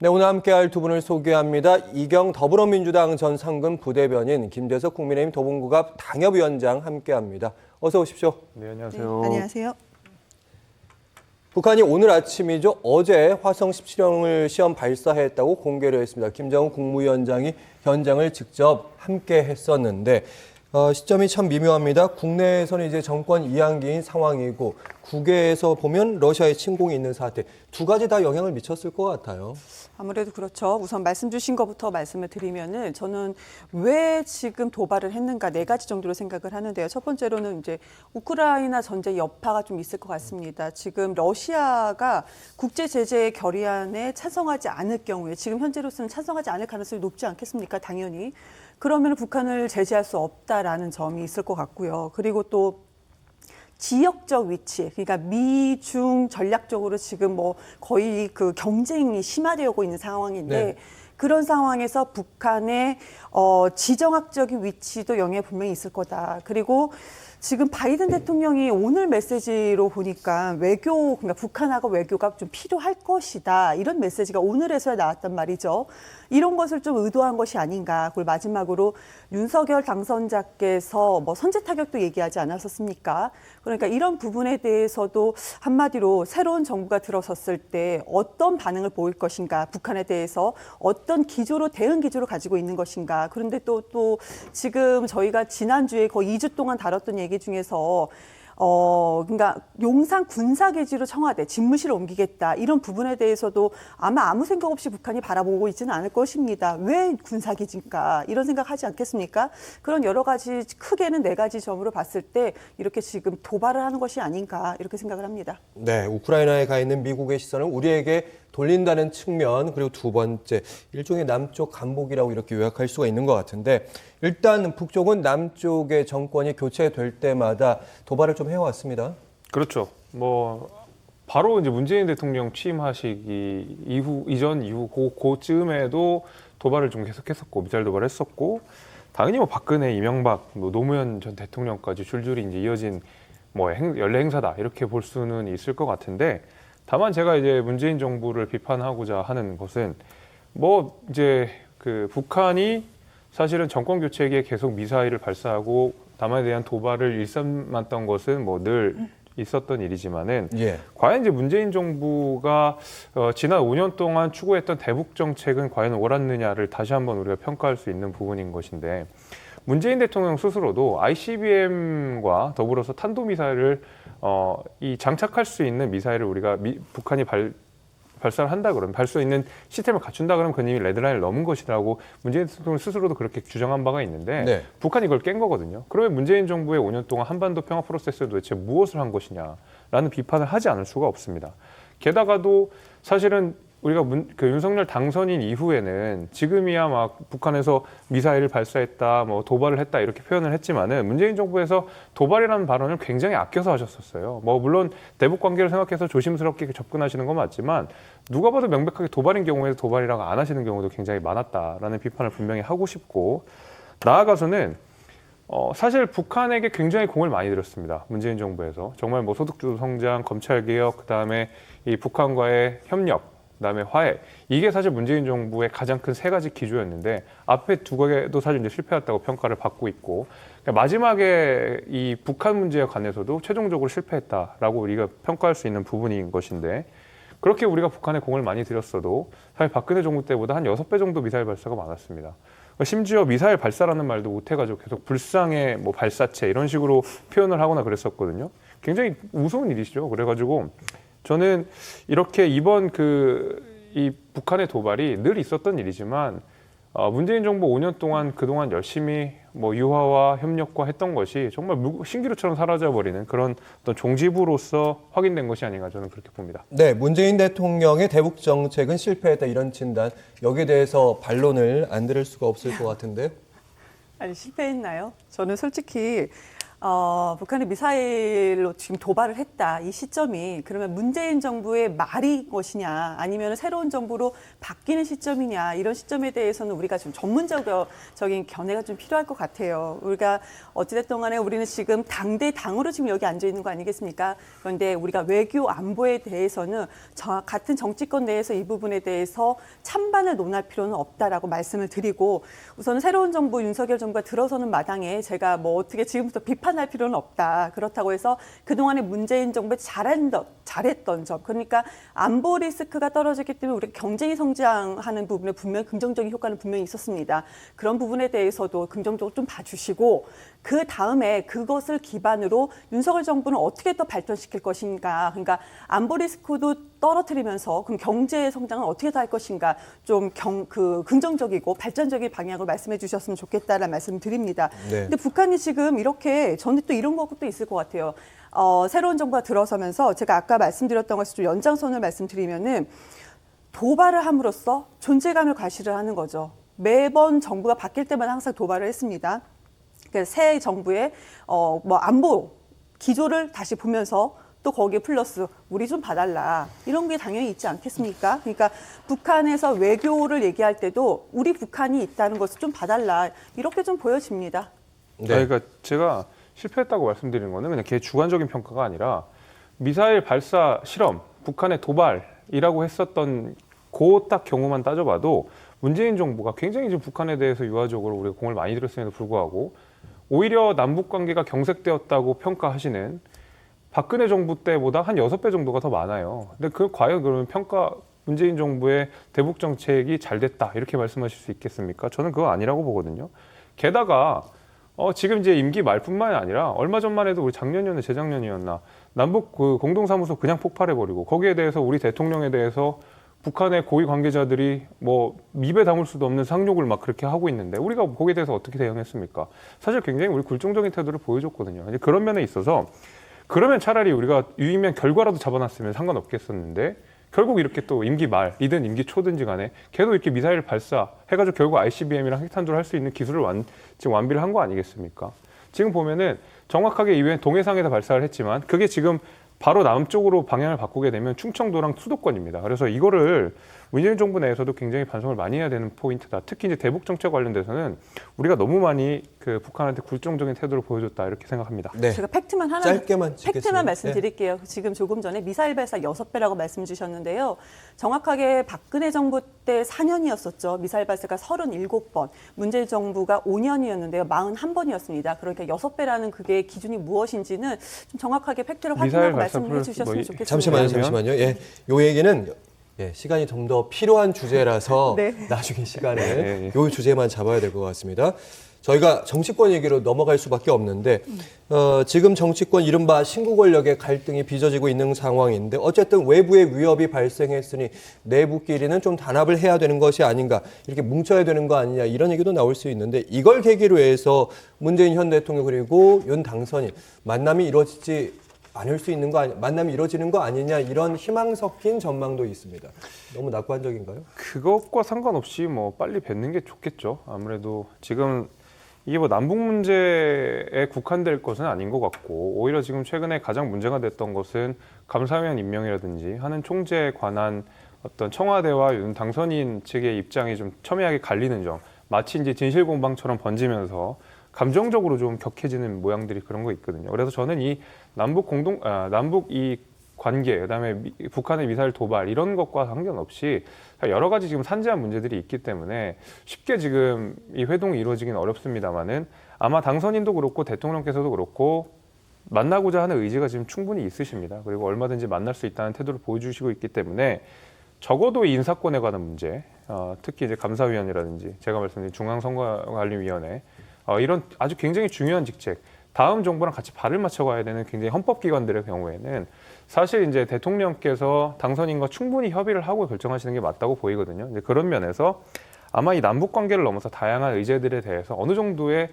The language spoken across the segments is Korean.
네, 오늘 함께할 두 분을 소개합니다. 이경 더불어민주당 전 상근 부대변인, 김재석 국민의힘 도봉구갑 당협위원장 함께합니다. 어서 오십시오. 네, 안녕하세요. 네, 안녕하세요. 북한이 오늘 아침이죠. 어제 화성 17형을 시험 발사했다고 공개를 했습니다. 김정은 국무위원장이 현장을 직접 함께 했었는데 시점이 참 미묘합니다. 국내에서는 이제 정권 이양기인 상황이고 국외에서 보면 러시아의 침공이 있는 사태, 두 가지 다 영향을 미쳤을 것 같아요. 아무래도 그렇죠. 우선 말씀 주신 것부터 말씀을 드리면은 저는 왜 지금 도발을 했는가 네 가지 정도로 생각을 하는데요. 첫 번째로는 이제 우크라이나 전쟁 여파가 좀 있을 것 같습니다. 지금 러시아가 국제 제재 결의안에 찬성하지 않을 경우에 지금 현재로서는 찬성하지 않을 가능성이 높지 않겠습니까? 당연히. 그러면 북한을 제재할 수 없다라는 점이 있을 것 같고요. 그리고 또 지역적 위치, 그러니까 미중 전략적으로 지금 뭐 거의 그 경쟁이 심화되고 있는 상황인데 네. 그런 상황에서 북한의 지정학적인 위치도 영향이 분명히 있을 거다. 그리고 지금 바이든 대통령이 오늘 메시지로 보니까 그러니까 북한하고 외교가 좀 필요할 것이다. 이런 메시지가 오늘에서야 나왔단 말이죠. 이런 것을 좀 의도한 것이 아닌가. 그리고 마지막으로 윤석열 당선자께서 뭐 선제 타격도 얘기하지 않았었습니까? 그러니까 이런 부분에 대해서도 한마디로 새로운 정부가 들어섰을 때 어떤 반응을 보일 것인가, 북한에 대해서 어떤 기조로 대응 기조를 가지고 있는 것인가. 그런데 또 지금 저희가 지난주에 거의 2주 동안 다뤘던 얘기 중에서 그러니까 용산 군사기지로 청와대 집무실을 옮기겠다 이런 부분에 대해서도 아마 아무 생각 없이 북한이 바라보고 있지는 않을 것입니다. 왜 군사기지인가 이런 생각하지 않겠습니까? 그런 여러 가지 크게는 네 가지 점으로 봤을 때 이렇게 지금 도발을 하는 것이 아닌가 이렇게 생각을 합니다. 네, 우크라이나에 가 있는 미국의 시선을 우리에게 돌린다는 측면, 그리고 두 번째, 일종의 남쪽 간복이라고 이렇게 요약할 수가 있는 것 같은데, 일단 북쪽은 남쪽의 정권이 교체될 때마다 도발을 좀 해왔습니다. 그렇죠. 뭐 바로 이제 문재인 대통령 취임하시기 이후 그쯤에도 도발을 좀 계속했었고 미사일 도발을 했었고 당연히 뭐 박근혜, 이명박, 뭐 노무현 전 대통령까지 줄줄이 이제 이어진 뭐 연례 행사다 이렇게 볼 수는 있을 것 같은데. 다만 제가 이제 문재인 정부를 비판하고자 하는 것은 뭐 이제 그 북한이 사실은 정권 교체기에 계속 미사일을 발사하고 남한에 대한 도발을 일삼았던 것은 뭐 늘 있었던 일이지만은 과연 이제 문재인 정부가 지난 5년 동안 추구했던 대북 정책은 과연 옳았느냐를 다시 한번 우리가 평가할 수 있는 부분인 것인데 문재인 대통령 스스로도 ICBM과 더불어서 탄도미사일을 이 장착할 수 있는 미사일을 우리가 북한이 발사를 한다 그러면 발사 수 있는 시스템을 갖춘다 그러면 그건 이미 레드라인을 넘은 것이라고 문재인 대통령 스스로도 그렇게 주장한 바가 있는데 네. 북한이 이걸 깬 거거든요. 그러면 문재인 정부의 5년 동안 한반도 평화 프로세스에 도대체 무엇을 한 것이냐라는 비판을 하지 않을 수가 없습니다. 게다가도 사실은 우리가 윤석열 당선인 이후에는 지금이야 막 북한에서 미사일을 발사했다, 뭐 도발을 했다 이렇게 표현을 했지만은 문재인 정부에서 도발이라는 발언을 굉장히 아껴서 하셨었어요. 뭐 물론 대북 관계를 생각해서 조심스럽게 접근하시는 건 맞지만 누가 봐도 명백하게 도발인 경우에도 도발이라고 안 하시는 경우도 굉장히 많았다라는 비판을 분명히 하고 싶고 나아가서는 사실 북한에게 굉장히 공을 많이 들였습니다. 문재인 정부에서 정말 뭐 소득주도 성장, 검찰 개혁, 그다음에 이 북한과의 협력. 그다음에 화해. 이게 사실 문재인 정부의 가장 큰 세 가지 기조였는데 앞에 두 개도 사실 이제 실패했다고 평가를 받고 있고 그러니까 마지막에 이 북한 문제에 관해서도 최종적으로 실패했다라고 우리가 평가할 수 있는 부분인 것인데 그렇게 우리가 북한에 공을 많이 들였어도 사실 박근혜 정부 때보다 한 6배 정도 미사일 발사가 많았습니다. 심지어 미사일 발사라는 말도 못해가지고 계속 불상의 뭐 발사체 이런 식으로 표현을 하거나 그랬었거든요. 굉장히 우스운 일이시죠. 그래가지고 저는 이렇게 이번 이 북한의 도발이 늘 있었던 일이지만 문재인 정부 5년 동안 그동안 열심히 뭐 유화와 협력과 했던 것이 정말 신기루처럼 사라져버리는 그런 어떤 종지부로서 확인된 것이 아닌가 저는 그렇게 봅니다. 네, 문재인 대통령의 대북 정책은 실패했다 이런 진단, 여기에 대해서 반론을 안 들을 수가 없을 것 같은데. 아니 실패했나요? 저는 솔직히 북한이 미사일로 지금 도발을 했다. 이 시점이 그러면 문재인 정부의 말이 것이냐 아니면 새로운 정부로 바뀌는 시점이냐 이런 시점에 대해서는 우리가 좀 전문적인 견해가 좀 필요할 것 같아요. 우리가 어찌됐든 간에 우리는 지금 당으로 지금 여기 앉아 있는 거 아니겠습니까? 그런데 우리가 외교 안보에 대해서는 같은 정치권 내에서 이 부분에 대해서 찬반을 논할 필요는 없다라고 말씀을 드리고 우선 새로운 정부 윤석열 정부가 들어서는 마당에 제가 뭐 어떻게 지금부터 비판할 필요는 없다. 그렇다고 해서 그동안에 문재인 정부에 잘했던 점 그러니까 안보 리스크가 떨어졌기 때문에 우리가 경쟁이 성장하는 부분에 분명히 긍정적인 효과는 분명히 있었습니다. 그런 부분에 대해서도 긍정적으로 좀 봐주시고 그 다음에 그것을 기반으로 윤석열 정부는 어떻게 더 발전시킬 것인가 그러니까 안보 리스크도 떨어뜨리면서 그럼 경제 성장은 어떻게 더 할 것인가 좀 긍정적이고 발전적인 방향으로 말씀해 주셨으면 좋겠다라는 말씀 드립니다. 네. 근데 북한이 지금 이렇게 저는 또 이런 것도 있을 것 같아요. 새로운 정부가 들어서면서 제가 아까 말씀드렸던 것을 좀 연장선을 말씀드리면은 도발을 함으로써 존재감을 과시를 하는 거죠. 매번 정부가 바뀔 때마다 항상 도발을 했습니다. 새 정부의 뭐 안보 기조를 다시 보면서 또 거기에 플러스 우리 좀 봐달라 이런 게 당연히 있지 않겠습니까? 그러니까 북한에서 외교를 얘기할 때도 우리 북한이 있다는 것을 좀 봐달라 이렇게 좀 보여집니다. 네. 그러니까 제가 실패했다고 말씀드리는 거는 그냥 걔 주관적인 평가가 아니라 미사일 발사 실험, 북한의 도발이라고 했었던 그 딱 경우만 따져봐도 문재인 정부가 굉장히 지금 북한에 대해서 유화적으로 우리가 공을 많이 들였음에도 불구하고 오히려 남북 관계가 경색되었다고 평가하시는 박근혜 정부 때보다 한 6배 정도가 더 많아요. 근데 과연 그러면 문재인 정부의 대북 정책이 잘 됐다 이렇게 말씀하실 수 있겠습니까? 저는 그거 아니라고 보거든요. 게다가 지금 이제 임기 말뿐만이 아니라 얼마 전만 해도 우리 작년이었나 재작년이었나 남북 그 공동사무소 그냥 폭발해버리고 거기에 대해서 우리 대통령에 대해서 북한의 고위 관계자들이 뭐 입에 담을 수도 없는 상욕을 막 그렇게 하고 있는데 우리가 거기에 대해서 어떻게 대응했습니까? 사실 굉장히 우리 굴종적인 태도를 보여줬거든요. 이제 그런 면에 있어서 그러면 차라리 우리가 유의면 결과라도 잡아놨으면 상관없겠었는데 결국 이렇게 또 임기 말이든 임기 초든지 간에 걔도 이렇게 미사일 발사해가지고 결국 ICBM이랑 핵탄두를 할 수 있는 기술을 지금 완비를 한 거 아니겠습니까? 지금 보면은 정확하게 이후에 동해상에서 발사를 했지만 그게 지금 바로 남쪽으로 방향을 바꾸게 되면 충청도랑 수도권입니다. 그래서 이거를 문재인 정부 내에서도 굉장히 반성을 많이 해야 되는 포인트다. 특히 이제 대북 정책 관련돼서는 우리가 너무 많이 그 북한한테 굴종적인 태도를 보여줬다 이렇게 생각합니다. 네. 제가 팩트만 찍겠습니다. 말씀드릴게요. 지금 조금 전에 미사일 발사 6배라고 말씀 주셨는데요. 정확하게 박근혜 정부 때 4년이었었죠. 미사일 발사가 37번. 문재인 정부가 5년이었는데요. 41번이었습니다. 그러니까 6배라는 그게 기준이 무엇인지는 좀 정확하게 팩트를 확인하고 말씀해 주셨으면 좋겠습니다. 잠시만요. 예, 요 얘기는 시간이 좀 더 필요한 주제라서 네. 나중에 시간에 네. 요 주제만 잡아야 될 것 같습니다. 저희가 정치권 얘기로 넘어갈 수밖에 없는데 지금 정치권 이른바 신구 권력의 갈등이 빚어지고 있는 상황인데 어쨌든 외부의 위협이 발생했으니 내부끼리는 좀 단합을 해야 되는 것이 아닌가 이렇게 뭉쳐야 되는 거 아니냐 이런 얘기도 나올 수 있는데 이걸 계기로 해서 문재인 현 대통령 그리고 윤 당선인 만남이 이루어지지 않을 수 있는 거 만남이 이루어지는 거 아니냐 이런 희망 섞인 전망도 있습니다. 너무 낙관적인가요? 그것과 상관없이 뭐 빨리 뵙는 게 좋겠죠. 아무래도 지금 이게 뭐 남북 문제에 국한될 것은 아닌 것 같고 오히려 지금 최근에 가장 문제가 됐던 것은 감사위원 임명이라든지 하는 총재에 관한 어떤 청와대와 윤 당선인 측의 입장이 좀 첨예하게 갈리는 점 마치 이제 진실 공방처럼 번지면서 감정적으로 좀 격해지는 모양들이 그런 거 있거든요. 그래서 저는 이 남북 이 관계, 그다음에 북한의 미사일 도발 이런 것과 상관없이 여러 가지 지금 산재한 문제들이 있기 때문에 쉽게 지금 이 회동이 이루어지긴 어렵습니다만은 아마 당선인도 그렇고 대통령께서도 그렇고 만나고자 하는 의지가 지금 충분히 있으십니다. 그리고 얼마든지 만날 수 있다는 태도를 보여주시고 있기 때문에 적어도 이 인사권에 관한 문제, 특히 이제 감사위원이라든지 제가 말씀드린 중앙선거관리위원회 이런 아주 굉장히 중요한 직책, 다음 정부랑 같이 발을 맞춰가야 되는 굉장히 헌법기관들의 경우에는 사실 이제 대통령께서 당선인과 충분히 협의를 하고 결정하시는 게 맞다고 보이거든요. 이제 그런 면에서 아마 이 남북 관계를 넘어서 다양한 의제들에 대해서 어느 정도의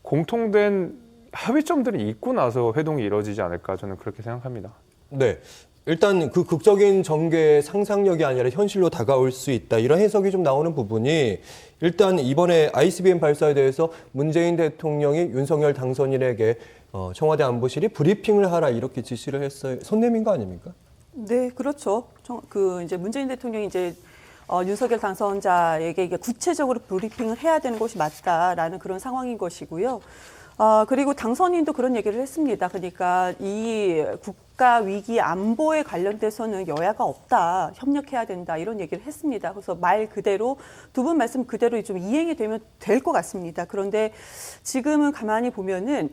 공통된 합의점들이 있고 나서 회동이 이루어지지 않을까 저는 그렇게 생각합니다. 네. 일단 그 극적인 전개의 상상력이 아니라 현실로 다가올 수 있다. 이런 해석이 좀 나오는 부분이 일단 이번에 ICBM 발사에 대해서 문재인 대통령이 윤석열 당선인에게 청와대 안보실이 브리핑을 하라 이렇게 지시를 했어요. 손 내민 거 아닙니까? 네, 그렇죠. 이제 문재인 대통령이 이제 윤석열 당선자에게 이게 구체적으로 브리핑을 해야 되는 것이 맞다라는 그런 상황인 것이고요. 그리고 당선인도 그런 얘기를 했습니다. 그러니까 이 국가 위기 안보에 관련돼서는 여야가 없다, 협력해야 된다 이런 얘기를 했습니다. 그래서 말 그대로 두 분 말씀 그대로 좀 이행이 되면 될 것 같습니다. 그런데 지금은 가만히 보면은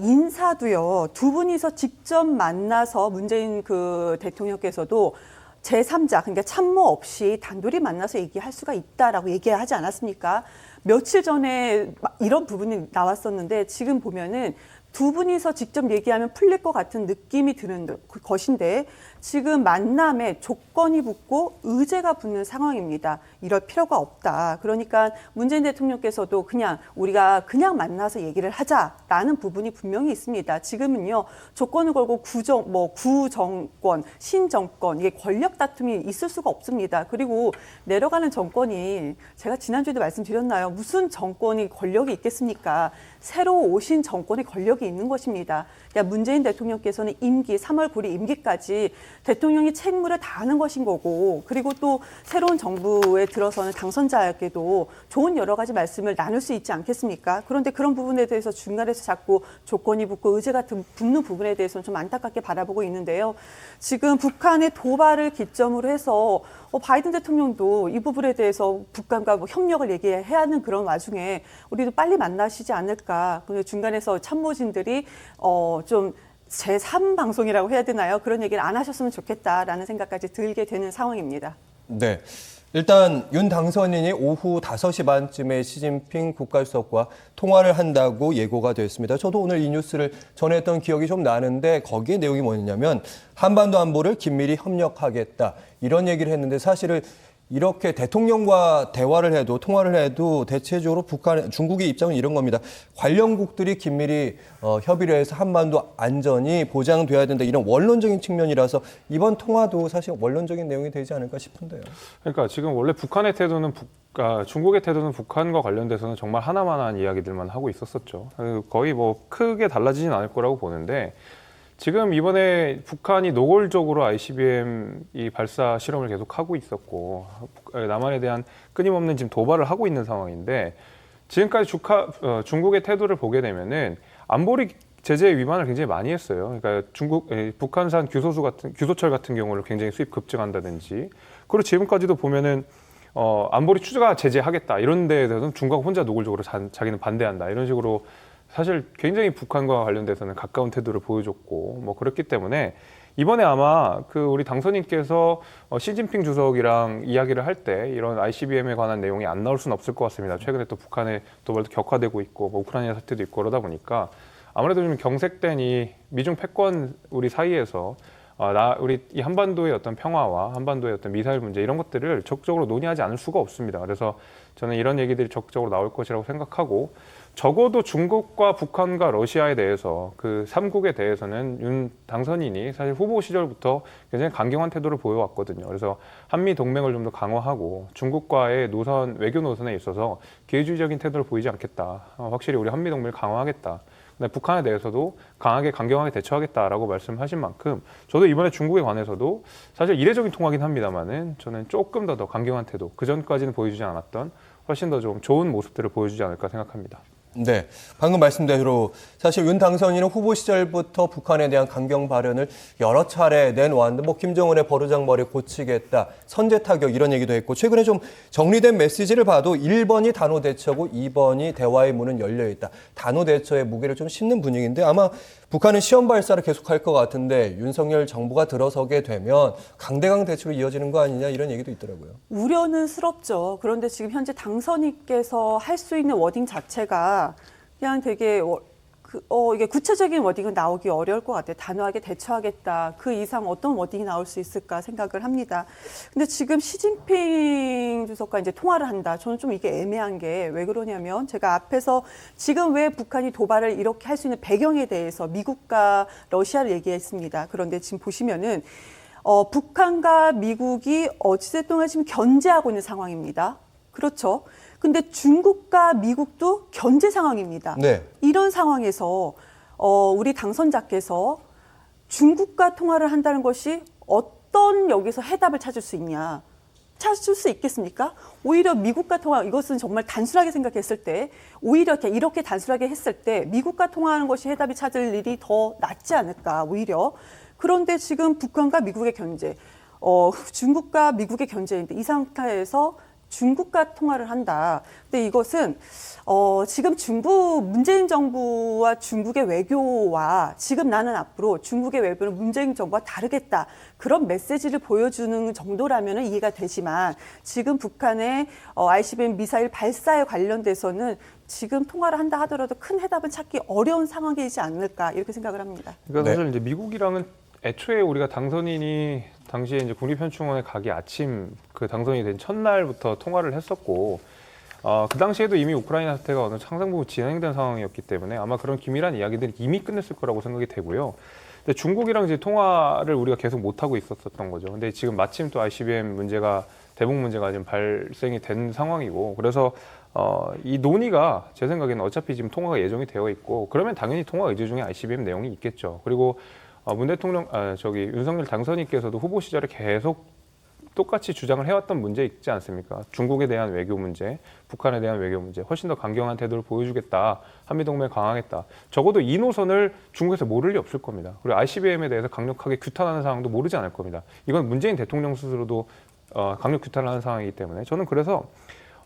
인사도요, 두 분이서 직접 만나서 문재인 그 대통령께서도 제3자, 그러니까 참모 없이 단둘이 만나서 얘기할 수가 있다라고 얘기하지 않았습니까? 며칠 전에 이런 부분이 나왔었는데 지금 보면은 두 분이서 직접 얘기하면 풀릴 것 같은 느낌이 드는 것인데 지금 만남에 조건이 붙고 의제가 붙는 상황입니다. 이럴 필요가 없다. 그러니까 문재인 대통령께서도 그냥 우리가 그냥 만나서 얘기를 하자라는 부분이 분명히 있습니다. 지금은요, 조건을 걸고 구정권, 신정권, 이게 권력 다툼이 있을 수가 없습니다. 그리고 내려가는 정권이 제가 지난주에도 말씀드렸나요? 무슨 정권이 권력이 있겠습니까? 새로 오신 정권의 권력이 있는 것입니다. 그러니까 문재인 대통령께서는 임기 3월 9일 임기까지 대통령이 책무를 다하는 것인 거고, 그리고 또 새로운 정부에 들어서는 당선자에게도 좋은 여러 가지 말씀을 나눌 수 있지 않겠습니까? 그런데 그런 부분에 대해서 중간에서 자꾸 조건이 붙고 의제가 붙는 부분에 대해서는 좀 안타깝게 바라보고 있는데요. 지금 북한의 도발을 기점으로 해서 바이든 대통령도 이 부분에 대해서 북한과 협력을 얘기해야 하는 그런 와중에 우리도 빨리 만나시지 않을까. 근데 중간에서 참모진들이 좀 제3방송이라고 해야 되나요? 그런 얘기를 안 하셨으면 좋겠다라는 생각까지 들게 되는 상황입니다. 네. 일단 윤 당선인이 오후 5시 반쯤에 시진핑 국가주석과 통화를 한다고 예고가 됐습니다. 저도 오늘 이 뉴스를 전했던 기억이 좀 나는데 거기에 내용이 뭐냐면 한반도 안보를 긴밀히 협력하겠다 이런 얘기를 했는데 사실은 이렇게 대통령과 대화를 해도 통화를 해도 대체적으로 중국의 입장은 이런 겁니다. 관련국들이 긴밀히 협의를 해서 한반도 안전이 보장돼야 된다 이런 원론적인 측면이라서 이번 통화도 사실 원론적인 내용이 되지 않을까 싶은데요. 그러니까 지금 원래 북한의 태도는 중국의 태도는 북한과 관련돼서는 정말 하나만한 이야기들만 하고 있었었죠. 거의 뭐 크게 달라지진 않을 거라고 보는데 지금 이번에 북한이 노골적으로 ICBM 이 발사 실험을 계속 하고 있었고 남한에 대한 끊임없는 지금 도발을 하고 있는 상황인데 지금까지 중국의 태도를 보게 되면은 안보리 제재 위반을 굉장히 많이 했어요. 그러니까 북한산 규소철 같은 경우를 굉장히 수입 급증한다든지 그리고 지금까지도 보면은 안보리 추가 제재하겠다 이런 데에 대해서는 중국 혼자 노골적으로 자기는 반대한다 이런 식으로 사실 굉장히 북한과 관련돼서는 가까운 태도를 보여줬고 뭐 그렇기 때문에 이번에 아마 우리 당선인께서 시진핑 주석이랑 이야기를 할 때 이런 ICBM에 관한 내용이 안 나올 수는 없을 것 같습니다. 최근에 또 북한의 도발도 격화되고 있고 뭐 우크라이나 사태도 있고 그러다 보니까 아무래도 좀 경색된 이 미중 패권 우리 사이에서 우리 이 한반도의 어떤 평화와 한반도의 어떤 미사일 문제 이런 것들을 적극적으로 논의하지 않을 수가 없습니다. 그래서 저는 이런 얘기들이 적극적으로 나올 것이라고 생각하고 적어도 중국과 북한과 러시아에 대해서 그 3국에 대해서는 윤 당선인이 사실 후보 시절부터 굉장히 강경한 태도를 보여왔거든요. 그래서 한미 동맹을 좀 더 강화하고 중국과의 외교 노선에 있어서 기회주의적인 태도를 보이지 않겠다. 확실히 우리 한미 동맹을 강화하겠다. 근데 북한에 대해서도 강경하게 대처하겠다라고 말씀하신 만큼 저도 이번에 중국에 관해서도 사실 이례적인 통화긴 합니다만은 저는 조금 더 강경한 태도, 그 전까지는 보여주지 않았던 훨씬 더 좀 좋은 모습들을 보여주지 않을까 생각합니다. 네, 방금 말씀대로 사실 윤 당선인은 후보 시절부터 북한에 대한 강경 발언을 여러 차례 내놓았는데 뭐 김정은의 버르장머리 고치겠다, 선제 타격 이런 얘기도 했고 최근에 좀 정리된 메시지를 봐도 1번이 단호 대처고 2번이 대화의 문은 열려 있다. 단호 대처의 무게를 좀 싣는 분위기인데 아마 북한은 시험 발사를 계속할 것 같은데 윤석열 정부가 들어서게 되면 강대강 대치로 이어지는 거 아니냐 이런 얘기도 있더라고요. 우려는 스럽죠. 그런데 지금 현재 당선인께서 할 수 있는 워딩 자체가 그냥 되게 이게 구체적인 워딩은 나오기 어려울 것 같아요. 단호하게 대처하겠다. 그 이상 어떤 워딩이 나올 수 있을까 생각을 합니다. 근데 지금 시진핑 주석과 이제 통화를 한다. 저는 좀 이게 애매한 게 왜 그러냐면 제가 앞에서 지금 왜 북한이 도발을 이렇게 할 수 있는 배경에 대해서 미국과 러시아를 얘기했습니다. 그런데 지금 보시면은 북한과 미국이 어찌됐든 지금 견제하고 있는 상황입니다. 그렇죠. 근데 중국과 미국도 견제 상황입니다. 네. 이런 상황에서 우리 당선자께서 중국과 통화를 한다는 것이 어떤 여기서 해답을 찾을 수 있냐. 찾을 수 있겠습니까? 오히려 미국과 통화, 이것은 정말 단순하게 생각했을 때, 오히려 이렇게 단순하게 했을 때 미국과 통화하는 것이 해답이 찾을 일이 더 낫지 않을까, 오히려. 그런데 지금 북한과 미국의 견제, 중국과 미국의 견제인데 이 상태에서 중국과 통화를 한다. 근데 이것은 지금 문재인 정부와 중국의 외교와 지금 나는 앞으로 중국의 외교는 문재인 정부와 다르겠다. 그런 메시지를 보여주는 정도라면 이해가 되지만 지금 북한의 ICBM 미사일 발사에 관련돼서는 지금 통화를 한다 하더라도 큰 해답은 찾기 어려운 상황이지 않을까 이렇게 생각을 합니다. 그러니까 네. 사실 이제 미국이랑은 애초에 우리가 당선인이 당시에 이제 국립현충원에 가기 아침 그 당선이 된 첫날부터 통화를 했었고 그 당시에도 이미 우크라이나 사태가 어느 상당 부분 진행된 상황이었기 때문에 아마 그런 기밀한 이야기들이 이미 끝냈을 거라고 생각이 되고요. 근데 중국이랑 이제 통화를 우리가 계속 못 하고 있었던 거죠. 근데 지금 마침 또 ICBM 문제가 대북 문제가 지금 발생이 된 상황이고 그래서 이 논의가 제 생각에는 어차피 지금 통화가 예정이 되어 있고 그러면 당연히 통화 의제 중에 ICBM 내용이 있겠죠. 그리고 문 대통령, 윤석열 당선인께서도 후보 시절에 계속 똑같이 주장을 해왔던 문제 있지 않습니까? 중국에 대한 외교 문제, 북한에 대한 외교 문제, 훨씬 더 강경한 태도를 보여주겠다, 한미동맹 강화하겠다. 적어도 이 노선을 중국에서 모를 리 없을 겁니다. 그리고 ICBM에 대해서 강력하게 규탄하는 상황도 모르지 않을 겁니다. 이건 문재인 대통령 스스로도 강력 규탄을 하는 상황이기 때문에 저는 그래서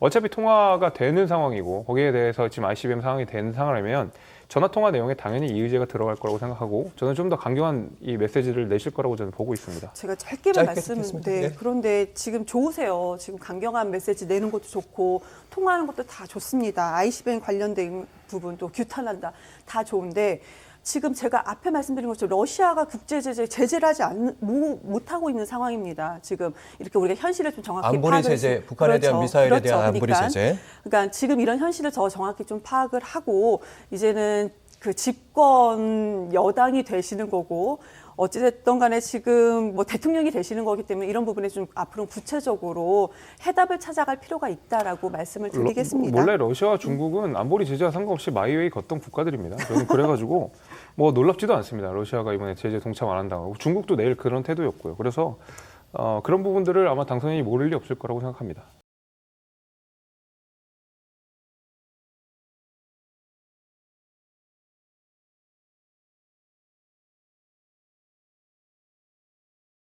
어차피 통화가 되는 상황이고 거기에 대해서 지금 ICBM 상황이 된 상황이면 전화통화 내용에 당연히 이 의제가 들어갈 거라고 생각하고 저는 좀 더 강경한 이 메시지를 내실 거라고 저는 보고 있습니다. 제가 짧게 듣겠습니다. 네. 네. 그런데 지금 좋으세요. 지금 강경한 메시지 내는 것도 좋고 통화하는 것도 다 좋습니다. ICBM 관련된 부분도 규탄한다. 다 좋은데 지금 제가 앞에 말씀드린 것처럼 러시아가 제재를 하지 못하고 있는 상황입니다. 지금 이렇게 우리가 현실을 좀 정확히 안보리 제재, 북한에 대한 미사일에 대한 안보리 제재. 그러니까 지금 이런 현실을 더 정확히 좀 파악을 하고 이제는 그 집권 여당이 되시는 거고 어찌됐든 간에 지금 뭐 대통령이 되시는 거기 때문에 이런 부분에 좀 앞으로 구체적으로 해답을 찾아갈 필요가 있다라고 말씀을 드리겠습니다. 원래 러시아와 중국은 안보리 제재와 상관없이 마이웨이 걷던 국가들입니다. 저는 그래가지고 뭐 놀랍지도 않습니다. 러시아가 이번에 제재 동참 안 한다고. 중국도 내일 그런 태도였고요. 그래서 그런 부분들을 아마 당선인이 모를 리 없을 거라고 생각합니다.